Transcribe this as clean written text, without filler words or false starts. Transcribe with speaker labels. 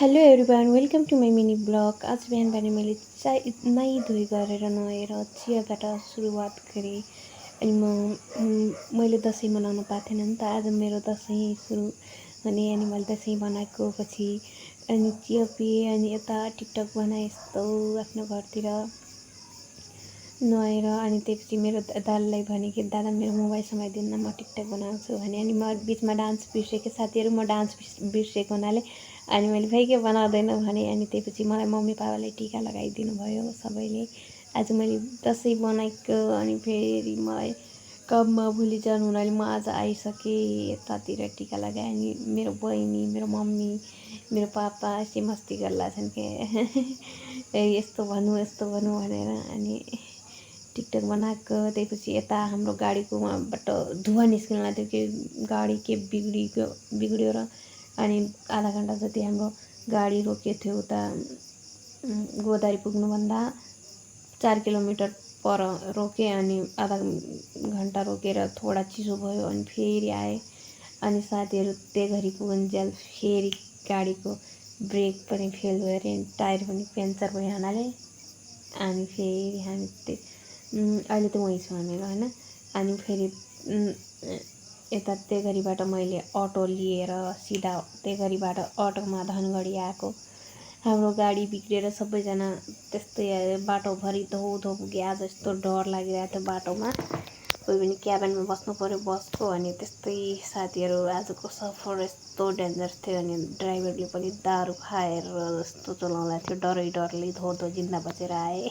Speaker 1: Hello everyone welcome to my mini blog. आज बिहान बिहानै मैले नुहाइ धुइ गरेर नुहाएर चियाबाट सुरुवात गरेँ। अनि मैले दसैँ मनाउन पाएको थिएन नि त। आज मेरो दसैँ सुरु हुने अनि मैले दसैँ बनाएको पछि अनि चिया पिएँ अनि यता टिकटक बनाएँ यस्तो आफ्नो घरतिर नुहाएर। अनि त्यसपछि मेरो दादालाई भने कि दादा मेरो मोबाइल समाइदिनु न, म टिकटक बनाउँछु भने। अनि म बिचमा डान्स बिर्सेको साथीहरू, म डान्स बिर्सेको हुनाले अनि मैले भाइ के बनाउँदैन भने। अनि त्यसपछि मलाई मम्मी पापाले टिका लगाइदिनु भयो सबैले। आज मैले दसैँ बनाएको अनि फेरि मलाई काममा भोलि जानु हुनाले म आज आइसकेँ यतातिर टिका लगाएँ। अनि मेरो बहिनी, मेरो मम्मी, मेरो पापा यस्तै मस्ती गरिरहेछन् के यस्तो भनौँ भनेर। अनि टिकटक बनाएको त्यसपछि यता हाम्रो गाडीको वहाँबाट धुवा निस्किन लाग्थ्यो कि गाडी के बिग्रियो र अनि आधा घन्टा जति हाम्रो गाडी रोकिएको थियो उता गोदारी पुग्नुभन्दा 4 किलोमिटर पर रोकेँ। अनि आधा घन्टा रोकेर थोडा चिसो भयो अनि फेरि आएँ। अनि साथीहरू त्यही घरि पुगुन्जेल फेरि गाडीको ब्रेक पनि फेल भयो अरे, टायर पनि पङ्चर भयो हुनाले अनि फेरि हामी अहिले त वहीँ छु हामीहरू होइन। अनि फेरि यता त्यही घरिबाट मैले अटो लिएर सिधा त्यही घरिबाट अटोमा धनगढी आएको। हाम्रो गाडी बिग्रेर सबैजना त्यस्तै बाटोभरि धौ पुग्यो। आज यस्तो डर लागिरहेको थियो बाटोमा, कोही पनि क्याबिनमा बस्नु पऱ्यो बसको। अनि त्यस्तै साथीहरू आजको सफर यस्तो डेन्जर थियो। अनि ड्राइभरले पनि दारू खाएर जस्तो चलाउँदै थियो, डरले धौ जिन्दा बचेर आए।